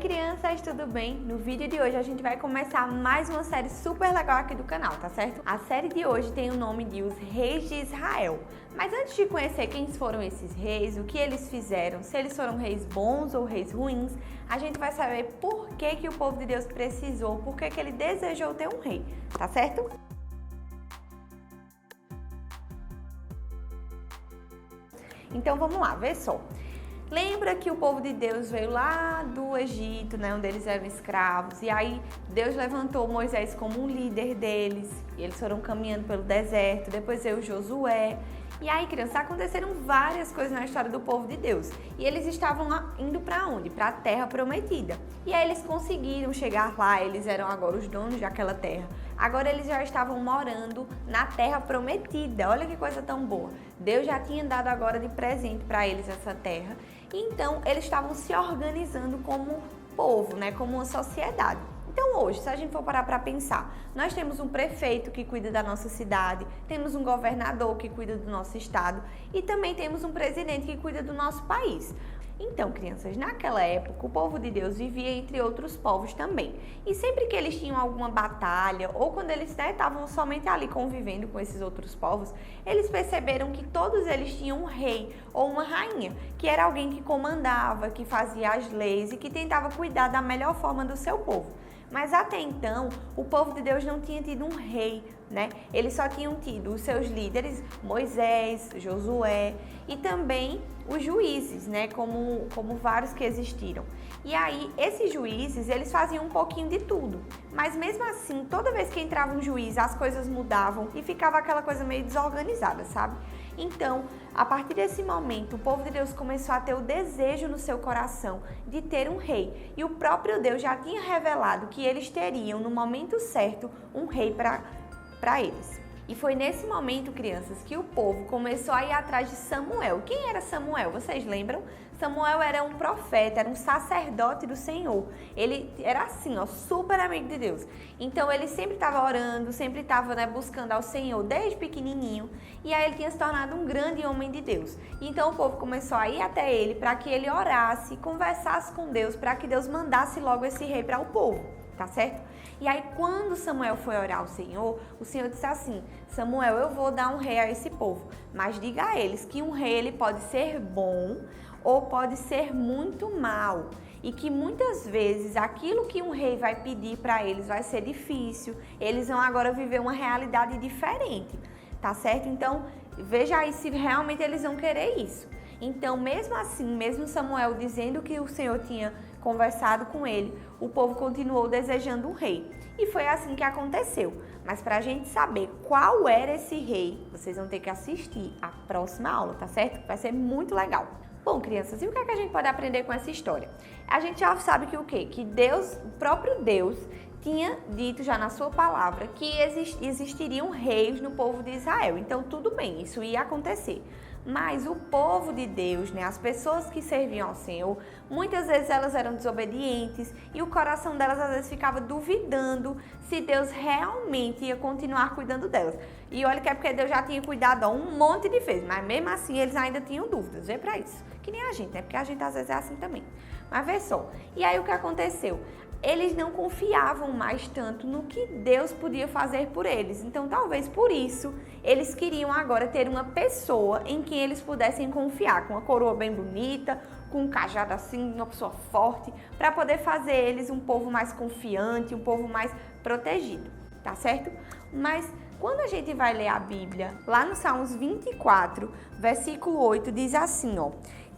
Oi crianças, tudo bem? No vídeo de hoje a gente vai começar mais uma série super legal aqui do canal, tá certo? A série de hoje tem o nome de Os Reis de Israel. Mas antes de conhecer quem foram esses reis, o que eles fizeram, se eles foram reis bons ou reis ruins, a gente vai saber por que o povo de Deus precisou, por que ele desejou ter um rei, tá certo? Então vamos lá, vê só. Lembra que o povo de Deus veio lá do Egito, né, onde eles eram escravos, e aí Deus levantou Moisés como um líder deles, e eles foram caminhando pelo deserto, depois veio Josué, e aí, crianças, aconteceram várias coisas na história do povo de Deus, e eles estavam indo para onde? Para a terra prometida, e aí eles conseguiram chegar lá, eles eram agora os donos daquela terra, agora eles já estavam morando na terra prometida, olha que coisa tão boa, Deus já tinha dado agora de presente para eles essa terra. Então, eles estavam se organizando como povo, né? Como uma sociedade. Então, hoje, se a gente for parar para pensar, nós temos um prefeito que cuida da nossa cidade, temos um governador que cuida do nosso estado e também temos um presidente que cuida do nosso país. Então, crianças, naquela época, o povo de Deus vivia entre outros povos também. E sempre que eles tinham alguma batalha, ou quando eles estavam somente ali convivendo com esses outros povos, eles perceberam que todos eles tinham um rei ou uma rainha, que era alguém que comandava, que fazia as leis e que tentava cuidar da melhor forma do seu povo. Mas até então, o povo de Deus não tinha tido um rei, né? Eles só tinham tido os seus líderes, Moisés, Josué e também os juízes, né? Como vários que existiram. E aí, esses juízes, eles faziam um pouquinho de tudo. Mas mesmo assim, toda vez que entrava um juiz, as coisas mudavam e ficava aquela coisa meio desorganizada, sabe? Então, a partir desse momento, o povo de Deus começou a ter o desejo no seu coração de ter um rei. E o próprio Deus já tinha revelado que eles teriam, no momento certo, um rei para eles. E foi nesse momento, crianças, que o povo começou a ir atrás de Samuel. Quem era Samuel? Vocês lembram? Samuel era um profeta, era um sacerdote do Senhor. Ele era assim, ó, super amigo de Deus. Então ele sempre estava orando, sempre estava, né, buscando ao Senhor desde pequenininho. E aí ele tinha se tornado um grande homem de Deus. Então o povo começou a ir até ele para que ele orasse, conversasse com Deus, para que Deus mandasse logo esse rei para o povo, tá certo? E aí quando Samuel foi orar ao Senhor, o Senhor disse assim: Samuel, eu vou dar um rei a esse povo, mas diga a eles que um rei ele pode ser bom ou pode ser muito mal, e que muitas vezes aquilo que um rei vai pedir para eles vai ser difícil, eles vão agora viver uma realidade diferente, tá certo? Então, veja aí se realmente eles vão querer isso. Então, mesmo assim, mesmo Samuel dizendo que o Senhor tinha conversado com ele, o povo continuou desejando um rei. E foi assim que aconteceu. Mas para a gente saber qual era esse rei, vocês vão ter que assistir a próxima aula, tá certo? Vai ser muito legal. Bom, crianças, e o que é que a gente pode aprender com essa história? A gente já sabe que o quê? Que Deus, o próprio Deus, tinha dito já na sua palavra que existiriam reis no povo de Israel. Então, tudo bem, isso ia acontecer. Mas o povo de Deus, né, as pessoas que serviam ao Senhor, muitas vezes elas eram desobedientes e o coração delas às vezes ficava duvidando se Deus realmente ia continuar cuidando delas. E olha que é porque Deus já tinha cuidado um monte de vezes, mas mesmo assim eles ainda tinham dúvidas, vê pra isso. Que nem a gente, né? Porque a gente às vezes é assim também. Mas vê só, e aí o que aconteceu? Eles não confiavam mais tanto no que Deus podia fazer por eles. Então, talvez por isso, eles queriam agora ter uma pessoa em quem eles pudessem confiar, com uma coroa bem bonita, com um cajado assim, uma pessoa forte, para poder fazer eles um povo mais confiante, um povo mais protegido, tá certo? Mas quando a gente vai ler a Bíblia, lá no Salmos 24, versículo 8, diz assim, ó: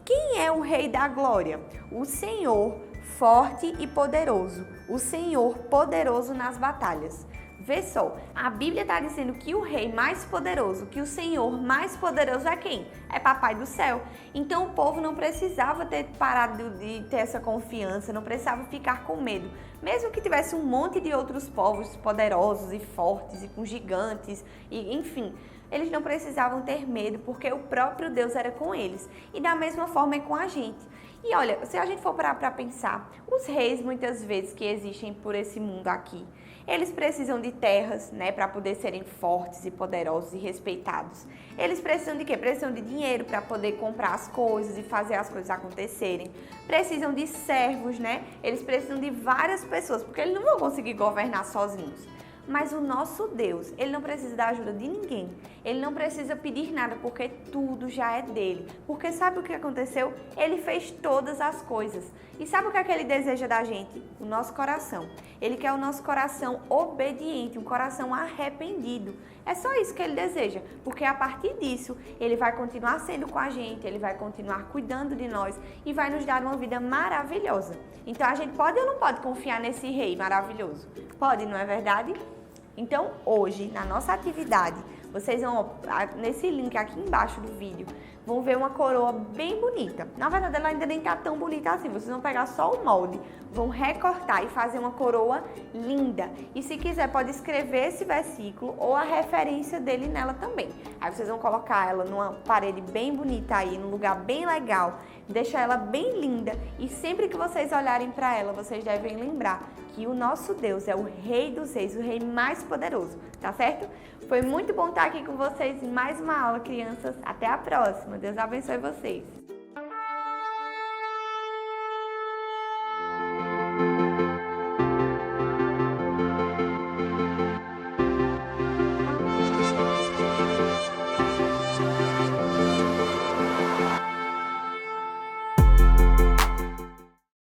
quem é o Rei da Glória? O Senhor forte e poderoso, o Senhor poderoso nas batalhas. Vê só, a Bíblia está dizendo que o rei mais poderoso, que o Senhor mais poderoso é quem? É Papai do céu. Então o povo não precisava ter parado de ter essa confiança, não precisava ficar com medo. Mesmo que tivesse um monte de outros povos poderosos e fortes e com gigantes, e enfim, eles não precisavam ter medo porque o próprio Deus era com eles. E da mesma forma é com a gente. E olha, se a gente for parar para pensar, os reis muitas vezes que existem por esse mundo aqui, eles precisam de terras, né, para poder serem fortes e poderosos e respeitados. Eles precisam de quê? Precisam de dinheiro para poder comprar as coisas e fazer as coisas acontecerem. Precisam de servos, né? Eles precisam de várias pessoas, porque eles não vão conseguir governar sozinhos. Mas o nosso Deus, Ele não precisa da ajuda de ninguém. Ele não precisa pedir nada, porque tudo já é dele. Porque sabe o que aconteceu? Ele fez todas as coisas. E sabe o que é que Ele deseja da gente? O nosso coração. Ele quer o nosso coração obediente, um coração arrependido. É só isso que Ele deseja. Porque a partir disso, Ele vai continuar sendo com a gente, Ele vai continuar cuidando de nós e vai nos dar uma vida maravilhosa. Então a gente pode ou não pode confiar nesse rei maravilhoso? Pode, não é verdade? Então, hoje, na nossa atividade, vocês vão, nesse link aqui embaixo do vídeo, vão ver uma coroa bem bonita. Na verdade, ela ainda nem tá tão bonita assim. Vocês vão pegar só o molde, vão recortar e fazer uma coroa linda. E se quiser, pode escrever esse versículo ou a referência dele nela também. Aí vocês vão colocar ela numa parede bem bonita aí, num lugar bem legal, deixar ela bem linda. E sempre que vocês olharem para ela, vocês devem lembrar que o nosso Deus é o Rei dos Reis, o Rei mais poderoso, tá certo? Foi muito bom estar aqui com vocês em mais uma aula, crianças. Até a próxima. Deus abençoe vocês.